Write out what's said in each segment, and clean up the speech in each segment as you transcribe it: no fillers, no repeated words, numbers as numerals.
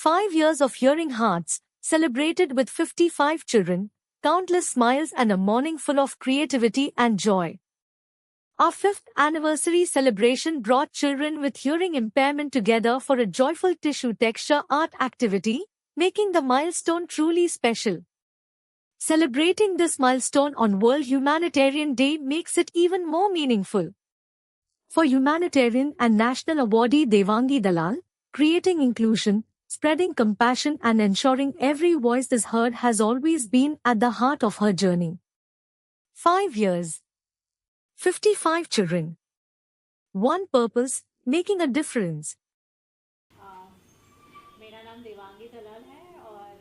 5 years of Hearing Hearts, celebrated with 55 children, countless smiles and a morning full of creativity and joy. Our 5th anniversary celebration brought children with hearing impairment together for a joyful tissue texture art activity, making the milestone truly special. Celebrating this milestone on World Humanitarian Day makes it even more meaningful. For humanitarian and national awardee Devangi Dalal, creating inclusion, spreading compassion and ensuring every voice is heard has always been at the heart of her journey. 5 years. 55 children. One purpose, making a difference. मेरा नाम देवांगी दलाल है और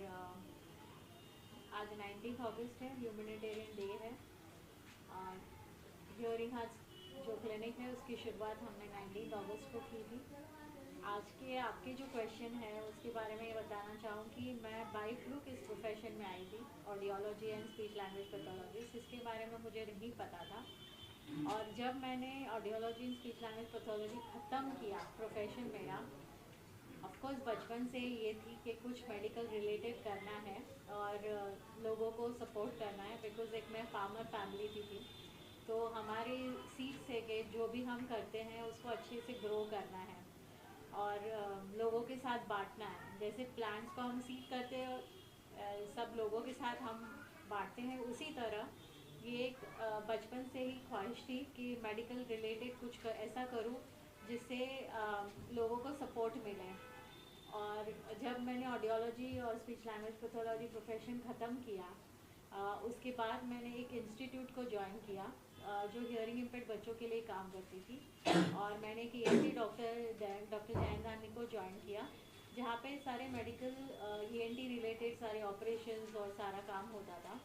आज 19 अगस्त है, humanitarian day है। Hearing hearts जो clinic है उसकी शुरुआत हमने 19 अगस्त को की थी। आज के आपके जो क्वेश्चन है उसके बारे में ये बताना चाहूँ कि मैं बाई फ्लूक इस प्रोफेशन में आई थी, audiology and speech language pathologist. इसके बारे में मुझे नहीं पता था और जब मैंने audiology and speech language pathology ख़त्म किया प्रोफेशन मेरा, ऑफकोर्स बचपन से ये थी कि कुछ मेडिकल रिलेटेड करना है और लोगों को सपोर्ट करना है, बिकॉज एक मैं फार्मर फैमिली थी तो हमारी सीख से कि जो भी हम करते हैं उसको अच्छे से ग्रो करना है और लोगों के साथ बांटना है। जैसे प्लांट्स को हम सीड करते हैं सब लोगों के साथ हम बांटते हैं, उसी तरह ये एक बचपन से ही ख्वाहिश थी कि मेडिकल रिलेटेड कुछ ऐसा करूं जिससे लोगों को सपोर्ट मिले। और जब मैंने ऑडियोलॉजी और स्पीच लैंग्वेज पैथोलॉजी प्रोफेशन ख़त्म किया उसके बाद मैंने एक इंस्टीट्यूट को ज्वाइन किया जो हियरिंग इम्पेयर्ड बच्चों के लिए काम करती थी और मैंने एक ENT डॉक्टर जैन दानी को ज्वाइन किया जहाँ पे सारे मेडिकल ENT रिलेटेड सारे ऑपरेशंस और सारा काम होता था।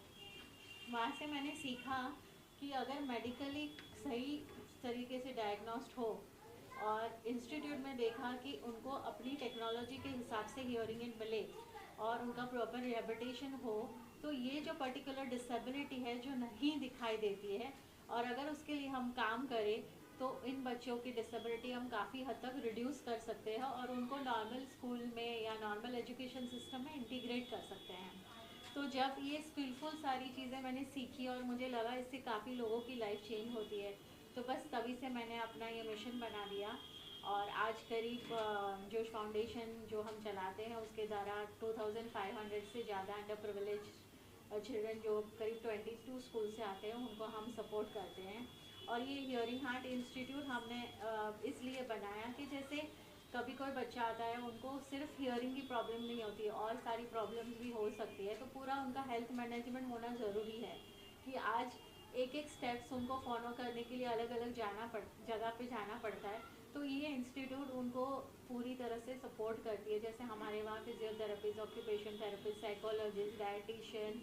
वहाँ से मैंने सीखा कि अगर मेडिकली सही तरीके से डायग्नोस्ड हो और इंस्टीट्यूट में देखा कि उनको अपनी टेक्नोलॉजी के हिसाब से हियरिंग एड मिले और उनका प्रॉपर रिहेबिलिटेशन हो, तो ये जो पर्टिकुलर डिसेबिलिटी है जो नहीं दिखाई देती है और अगर उसके लिए हम काम करें तो इन बच्चों की डिसेबिलिटी हम काफ़ी हद तक रिड्यूस कर सकते हैं और उनको नॉर्मल स्कूल में या नॉर्मल एजुकेशन सिस्टम में इंटीग्रेट कर सकते हैं। तो जब ये स्किलफुल सारी चीज़ें मैंने सीखी और मुझे लगा इससे काफ़ी लोगों की लाइफ चेंज होती है, तो बस तभी से मैंने अपना ये मिशन बना लिया और आज करीब जोश फाउंडेशन जो हम चलाते हैं उसके द्वारा 2500 से ज़्यादा अंडर प्रिविलेज चिल्ड्रन जो करीब 22 स्कूल से आते हैं उनको हम सपोर्ट करते हैं। और ये हियरिंग हार्ट इंस्टीट्यूट हमने इसलिए बनाया कि जैसे कभी कोई बच्चा आता है उनको सिर्फ हियरिंग की प्रॉब्लम नहीं होती है और सारी प्रॉब्लम्स भी हो सकती है, तो पूरा उनका हेल्थ मैनेजमेंट होना ज़रूरी है कि आज एक एक स्टेप्स उनको फॉलो करने के लिए अलग अलग जगह पे जाना पड़ता है। तो ये इंस्टीट्यूट उनको पूरी तरह से सपोर्ट करती है। जैसे हमारे वहाँ physiotherapist, occupation therapist, psychologist, dietitian,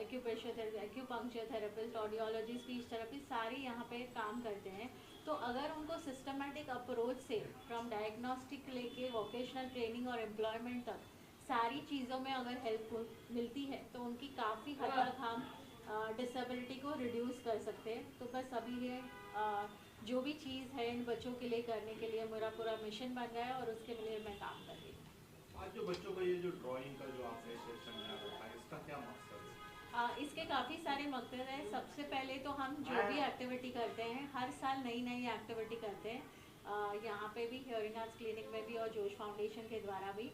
acupuncture therapist, audiology, speech therapist सारे यहाँ पे काम करते हैं। तो अगर उनको सिस्टमेटिक अप्रोच से फ्रॉम डायग्नोस्टिक लेके वोकेशनल ट्रेनिंग और एम्प्लॉयमेंट तक सारी चीज़ों में अगर हेल्प मिलती है तो उनकी काफ़ी हद तक हम डिसेबिलिटी को रिड्यूस कर सकते हैं। तो बस अभी ये जो भी चीज़ है इन बच्चों के लिए करने के लिए मेरा पूरा मिशन बन गया है और उसके लिए मैं काम कर रही हूँ। आज जो बच्चों का ये जो ड्राइंग का जो आपने सेशन रखा है इसका क्या मकसद है? इसके काफ़ी सारे मकसद हैं। सबसे पहले तो हम जो भी एक्टिविटी करते हैं हर साल नई नई एक्टिविटी करते हैं यहाँ पे भी हियरिंग आर्ट्स क्लिनिक में भी और जोश फाउंडेशन के द्वारा भी।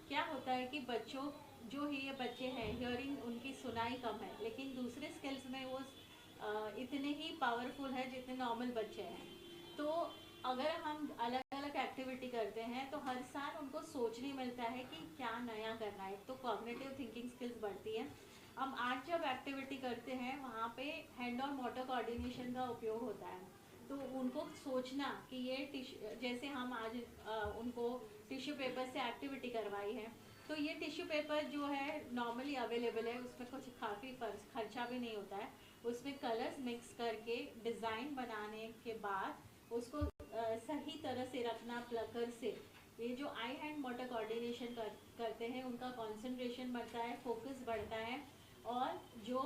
क्या होता है कि बच्चों जो ही ये बच्चे हैं हियरिंग उनकी सुनाई कम है लेकिन दूसरे स्किल्स में वो इतने ही पावरफुल है जितने नॉर्मल बच्चे हैं। तो अगर हम अलग अलग एक्टिविटी करते हैं तो हर साल उनको सोचने मिलता है कि क्या नया करना है, तो कॉग्निटिव थिंकिंग स्किल्स बढ़ती है। हम आज जब एक्टिविटी करते हैं वहाँ पे हैंड और मोटर कोऑर्डिनेशन का उपयोग होता है, तो उनको सोचना कि ये जैसे हम आज उनको टिश्यू पेपर से एक्टिविटी करवाई है, तो ये टिश्यू पेपर जो है नॉर्मली अवेलेबल है, उसमें कुछ काफ़ी खर्चा भी नहीं होता है। उसमें कलर्स मिक्स करके डिज़ाइन बनाने के बाद उसको सही तरह से रखना प्लकर से, ये जो आई हैंड मोटर कोऑर्डिनेशन करते हैं उनका कंसंट्रेशन बढ़ता है, फोकस बढ़ता है और जो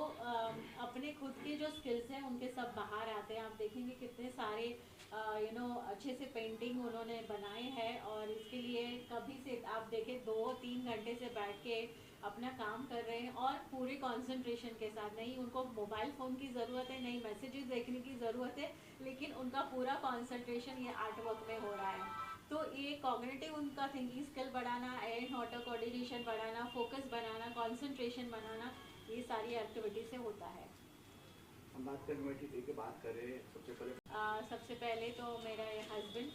अपने खुद के जो स्किल्स हैं उनके सब बाहर आते हैं। आप देखेंगे कितने सारे अच्छे से पेंटिंग उन्होंने बनाए हैं और इसके लिए कभी से आप देखें 2-3 घंटे से बैठ के अपना काम कर रहे हैं और पूरे कंसंट्रेशन के साथ। नहीं उनको मोबाइल फ़ोन की ज़रूरत है, नहीं मैसेजेस देखने की ज़रूरत है, लेकिन उनका पूरा कंसंट्रेशन ये आर्ट वर्क में हो रहा है। तो ये कॉग्निटिव उनका थिंकिंग स्किल बढ़ाना, एंड ऑटो कोऑर्डिनेशन बढ़ाना, फोकस बनाना, कंसंट्रेशन बनाना, ये सारी एक्टिविटी से होता है। हम बात करें यूनिवर्सिटी डे की बात करें सबसे पहले तो मेरा हस्बैंड,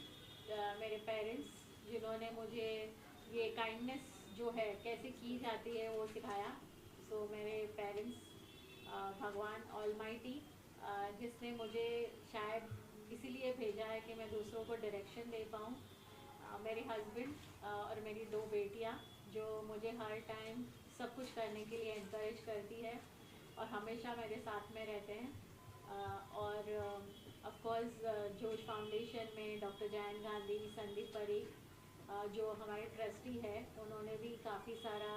मेरे पेरेंट्स जिन्होंने मुझे ये काइंडनेस जो है कैसे की जाती है वो सिखाया। सो मेरे पेरेंट्स, भगवान ऑलमाइटी जिसने मुझे शायद इसीलिए भेजा है कि मैं दूसरों को डायरेक्शन दे पाऊँ। मेरे हस्बैंड और मेरी 2 बेटियां जो मुझे हर टाइम सब कुछ करने के लिए इनकरेज करती है और हमेशा मेरे साथ में रहते हैं। और ऑफ कोर्स जोश फाउंडेशन में डॉक्टर जयंत गांधी, संदीप परीख जो हमारे ट्रस्टी है, उन्होंने भी काफ़ी सारा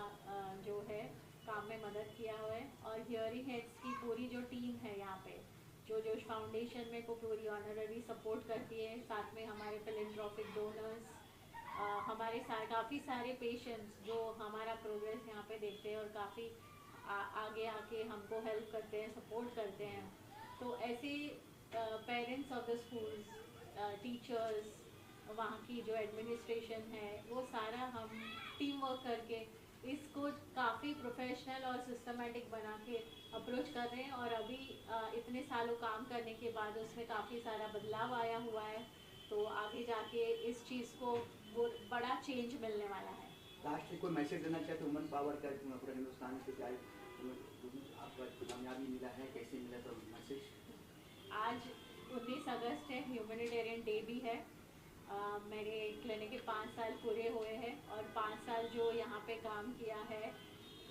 जो है काम में मदद किया हुआ है। और हियरिंग हेड्स की पूरी जो टीम है यहाँ पे, जो जोश फाउंडेशन में को पूरी ऑनररी सपोर्ट करती है, साथ में हमारे फिलेंथ्रोपिक डोनर्स, हमारे काफ़ी सारे पेशेंट्स जो हमारा प्रोग्रेस यहाँ पे देखते हैं और काफ़ी आगे आके हमको हेल्प करते हैं, सपोर्ट करते हैं। तो ऐसे parents of the schools, teachers, वहाँ की जो एडमिनिस्ट्रेशन है, वो सारा हम टीम वर्क करके इसको काफ़ी प्रोफेशनल और सिस्टमेटिक बना के अप्रोच कर रहे हैं। और अभी इतने सालों काम करने के बाद उसमें काफ़ी सारा बदलाव आया हुआ है, तो आगे जाके इस चीज़ को बड़ा चेंज मिलने वाला है। लास्ट में कोई मैसेज देना चाहते हैं वुमेन पावर का, पूरे हिंदुस्तान से क्या आपको कामयाबी मिला है, कैसे मिला, तो मैसेज? आज 19 अगस्त है, ह्यूमैनिटेरियन डे भी है। मेरे क्लिनिक के 5 साल पूरे हुए हैं और 5 साल जो यहाँ पे काम किया है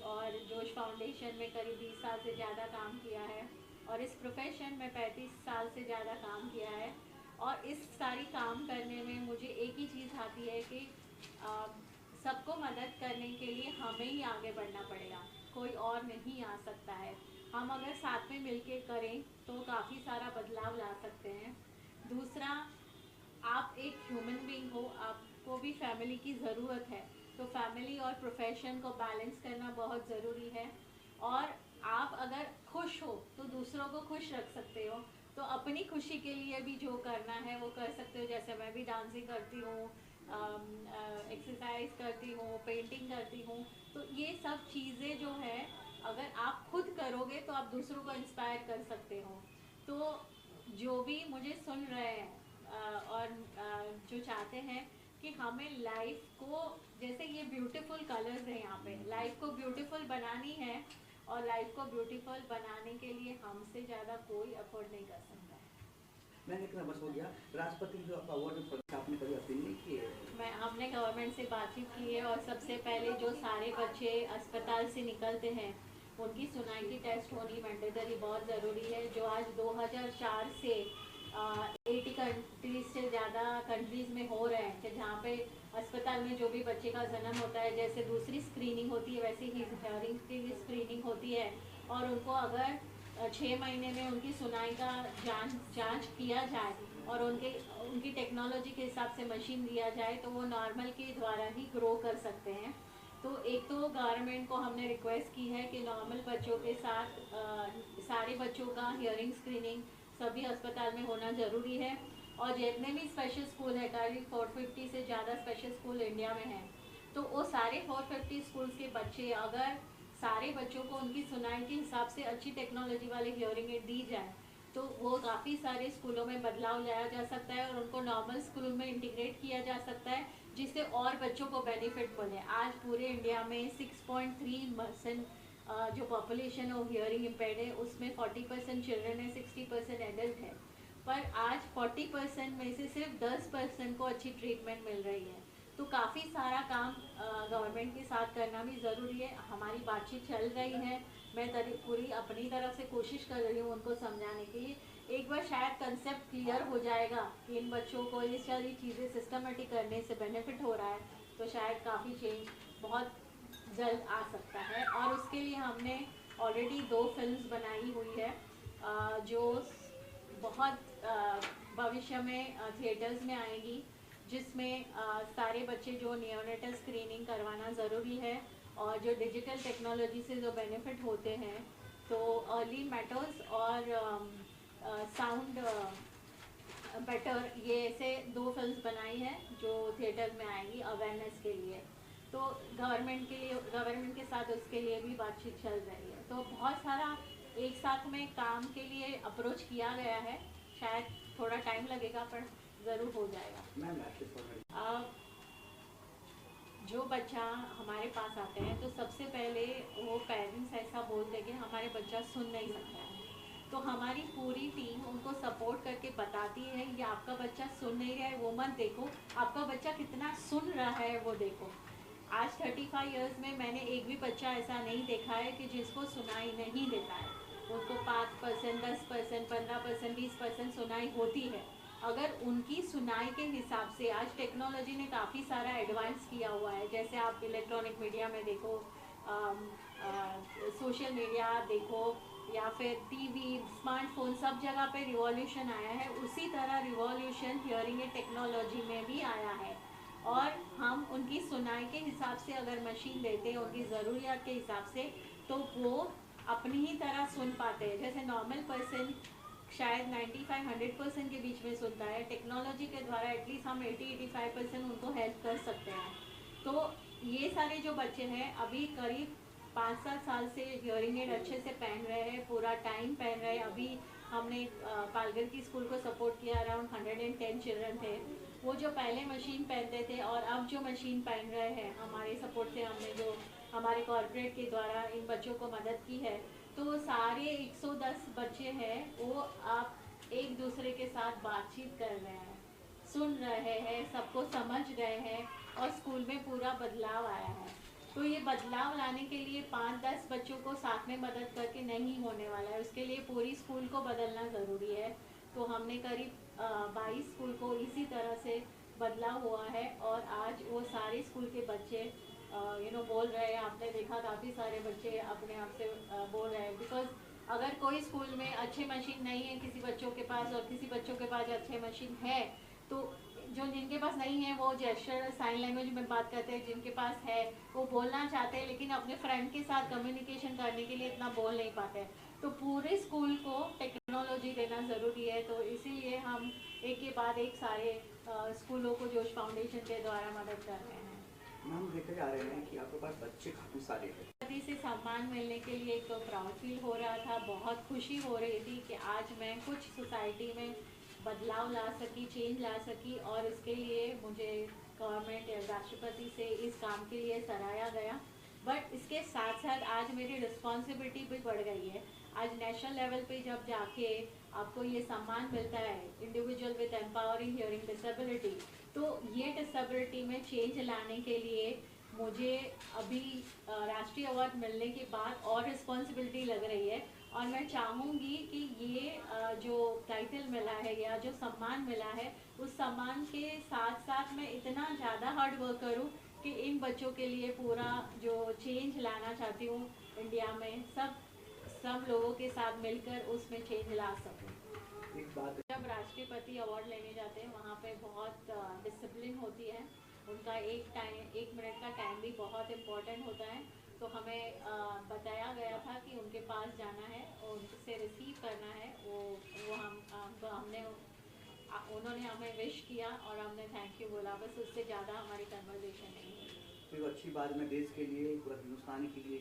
और जोश फाउंडेशन में करीब 20 साल से ज़्यादा काम किया है और इस प्रोफेशन में 35 साल से ज़्यादा काम किया है। और इस सारी काम करने में मुझे एक ही चीज़ आती है कि सबको मदद करने के लिए हमें ही आगे बढ़ना पड़ेगा, कोई और नहीं आ सकता है। हम अगर साथ में मिलके करें तो काफ़ी सारा बदलाव ला सकते हैं। दूसरा, आप एक ह्यूमन बीइंग हो, आपको भी फैमिली की ज़रूरत है, तो फैमिली और प्रोफेशन को बैलेंस करना बहुत ज़रूरी है। और आप अगर खुश हो तो दूसरों को खुश रख सकते हो, तो अपनी खुशी के लिए भी जो करना है वो कर सकते हो। जैसे मैं भी डांसिंग करती हूँ, एक्सरसाइज करती हूँ, पेंटिंग करती हूँ, तो ये सब चीज़ें जो है अगर आप खुद करोगे तो आप दूसरों को इंस्पायर कर सकते हो। तो जो भी मुझे सुन रहे हैं और जो चाहते हैं कि हमें लाइफ को, जैसे ये ब्यूटीफुल कलर्स हैं यहाँ पे, लाइफ को ब्यूटीफुल बनानी है और लाइफ को ब्यूटीफुल बनाने के लिए हमसे ज़्यादा कोई अफोर्ड नहीं कर सकता है। मैंने इतना बस हो गया। राष्ट्रपति जो आपका अवार्ड आपने कभी अपील नहीं की है? हमने गवर्नमेंट से बातचीत की है और सबसे पहले जो सारे बच्चे अस्पताल से निकलते हैं उनकी सुनाई की टेस्ट होनी मैंडेटरी बहुत ज़रूरी है। जो आज 2004 से 80 कंट्रीज से ज़्यादा कंट्रीज़ में हो रहे हैं कि जहाँ पे अस्पताल में जो भी बच्चे का जन्म होता है, जैसे दूसरी स्क्रीनिंग होती है वैसे ही हियरिंग की भी स्क्रीनिंग होती है। और उनको अगर 6 महीने में उनकी सुनाई का जांच किया जाए और उनकी टेक्नोलॉजी के हिसाब से मशीन दिया जाए तो वो नॉर्मल के द्वारा ही ग्रो कर सकते हैं। तो एक तो गवर्नमेंट को हमने रिक्वेस्ट की है कि नॉर्मल बच्चों के साथ सारे बच्चों का हियरिंग स्क्रीनिंग सभी अस्पताल में होना ज़रूरी है। और जितने भी स्पेशल स्कूल है, करीब 450 से ज़्यादा स्पेशल स्कूल इंडिया में हैं, तो वो सारे 450 स्कूल्स के बच्चे, अगर सारे बच्चों को उनकी सुनाई के हिसाब से अच्छी टेक्नोलॉजी वाले हियरिंग एड दी जाए तो वो काफ़ी सारे स्कूलों में बदलाव लाया जा सकता है और उनको नॉर्मल स्कूल में इंटीग्रेट किया जा सकता है, जिससे और बच्चों को बेनिफिट मिले। आज पूरे इंडिया में 6.3% जो पॉपुलेशन है वो हियरिंग इम्पेयर्ड है, उसमें 40% चिल्ड्रन है, 60% एडल्ट है। पर आज 40% में से सिर्फ 10% को अच्छी ट्रीटमेंट मिल रही है। तो काफ़ी सारा काम गवर्नमेंट के साथ करना भी ज़रूरी है। हमारी बातचीत चल रही है, मैं पूरी अपनी तरफ से कोशिश कर रही हूँ उनको समझाने के लिए। एक बार शायद कंसेप्ट क्लियर हो जाएगा कि इन बच्चों को ये सारी चीज़ें सिस्टमेटिक करने से बेनिफिट हो रहा है, तो शायद काफ़ी चेंज बहुत जल्द आ सकता है। और उसके लिए हमने ऑलरेडी 2 फिल्म्स बनाई हुई है जो बहुत भविष्य में थिएटर्स में आएगी, जिसमें सारे बच्चे जो नियोनेटल स्क्रीनिंग करवाना ज़रूरी है, और जो डिजिटल टेक्नोलॉजी से जो बेनिफिट होते हैं, तो अर्ली मैटर्स और साउंड बेटर, ये ऐसे 2 फिल्म्स बनाई है जो थिएटर में आएगी अवेयरनेस के लिए। तो गवर्नमेंट के साथ उसके लिए भी बातचीत चल रही है। तो बहुत सारा एक साथ में काम के लिए अप्रोच किया गया है। शायद थोड़ा टाइम लगेगा पर ज़रूर हो जाएगा। मैम लास्ट फॉर जो बच्चा हमारे पास आते हैं तो सबसे पहले वो पेरेंट्स ऐसा बोलते हैं कि हमारे बच्चा सुन नहीं सकता है, तो हमारी पूरी टीम उनको सपोर्ट करके बताती है कि आपका बच्चा सुन नहीं रहा है वो मत देखो, आपका बच्चा कितना सुन रहा है वो देखो। आज 35 इयर्स में मैंने एक भी बच्चा ऐसा नहीं देखा है कि जिसको सुनाई नहीं देता है। उनको 5%, 10%, 15%, 20% सुनाई होती है। अगर उनकी सुनाई के हिसाब से, आज टेक्नोलॉजी ने काफ़ी सारा एडवांस किया हुआ है, जैसे आप इलेक्ट्रॉनिक मीडिया में देखो, सोशल मीडिया देखो, या फिर टीवी, स्मार्टफोन, सब जगह पे रिवॉल्यूशन आया है। उसी तरह रिवॉल्यूशन हियरिंग एड टेक्नोलॉजी में भी आया है, और हम उनकी सुनाई के हिसाब से अगर मशीन देते हैं उनकी ज़रूरियात के हिसाब से, तो वो अपनी ही तरह सुन पाते हैं। जैसे नॉर्मल पर्सन शायद 95-100% के बीच में सुनता है, टेक्नोलॉजी के द्वारा एटलीस्ट हम 80-85% उनको हेल्प कर सकते हैं। तो ये सारे जो बच्चे हैं अभी करीब 5-7 साल से हियरिंग एड अच्छे से पहन रहे हैं, पूरा टाइम पहन रहे हैं। अभी हमने पालघर की स्कूल को सपोर्ट किया, अराउंड 110 चिल्ड्रन थे वो जो पहले मशीन पहनते थे और अब जो मशीन पहन रहे हैं। हमारे सपोर्ट से हमने जो हमारे कॉर्पोरेट के द्वारा इन बच्चों को मदद की है, तो सारे 110 बच्चे हैं वो आप एक दूसरे के साथ बातचीत कर रहे हैं, सुन रहे हैं, सबको समझ रहे हैं, और स्कूल में पूरा बदलाव आया है। तो ये बदलाव लाने के लिए 5-10 बच्चों को साथ में मदद करके नहीं होने वाला है, उसके लिए पूरी स्कूल को बदलना ज़रूरी है। तो हमने करीब 22 स्कूल को इसी तरह से बदलाव हुआ है, और आज वो सारे स्कूल के बच्चे बोल रहे हैं। आपने देखा काफ़ी सारे बच्चे अपने आप से बोल रहे हैं, बिकॉज अगर कोई स्कूल में अच्छे मशीन नहीं है किसी बच्चों के पास, और किसी बच्चों के पास अच्छे मशीन है, तो जो जिनके पास नहीं है वो जेस्चर साइन लैंग्वेज में बात करते हैं, जिनके पास है वो बोलना चाहते हैं लेकिन अपने फ्रेंड के साथ कम्युनिकेशन करने के लिए इतना बोल नहीं पाते हैं। तो पूरे स्कूल को टेक्नोलॉजी देना ज़रूरी है। तो इसीलिए हम एक के बाद एक सारे स्कूलों को जोश फाउंडेशन के द्वारा मदद कर रहे हैं। मैम देखे जा रहे हैं कि आपके पास बच्चे काफ़ी सारे हैं। पति से सम्मान मिलने के लिए एक तो प्राउड फील हो रहा था, बहुत खुशी हो रही थी कि आज मैं कुछ सोसाइटी में बदलाव ला सकी, चेंज ला सकी, और इसके लिए मुझे गवर्नमेंट या राष्ट्रपति से इस काम के लिए सराहा गया। बट इसके साथ साथ आज मेरी रिस्पॉन्सिबिलिटी भी बढ़ गई है। आज नेशनल लेवल पे जब जाके आपको ये सम्मान मिलता है, individual with empowering hearing disability, तो ये डिसेबिलिटी में चेंज लाने के लिए मुझे अभी राष्ट्रीय अवार्ड मिलने के बाद और रिस्पॉन्सिबिलिटी लग रही है। और मैं चाहूँगी कि ये जो टाइटल मिला है या जो सम्मान मिला है, उस सम्मान के साथ साथ मैं इतना ज़्यादा हार्ड वर्क करूँ कि इन बच्चों के लिए पूरा जो चेंज लाना चाहती हूँ इंडिया में, सब लोगों के साथ मिलकर उसमें चेंज ला सकूँ। एक बात जब राष्ट्रपति अवार्ड लेने जाते हैं वहाँ पे बहुत डिसिप्लिन होती है, उनका एक मिनट का टाइम भी बहुत इम्पोर्टेंट होता है। तो हमें बताया गया था कि उनके पास जाना है और उनसे रिसीव करना है, वो हमने उन्होंने हमें विश किया और हमने थैंक यू बोला, बस उससे ज़्यादा हमारी कन्वर्सेशन नहीं है। तो अच्छी बात, मैं देश के लिए, पूरा हिंदुस्तान के लिए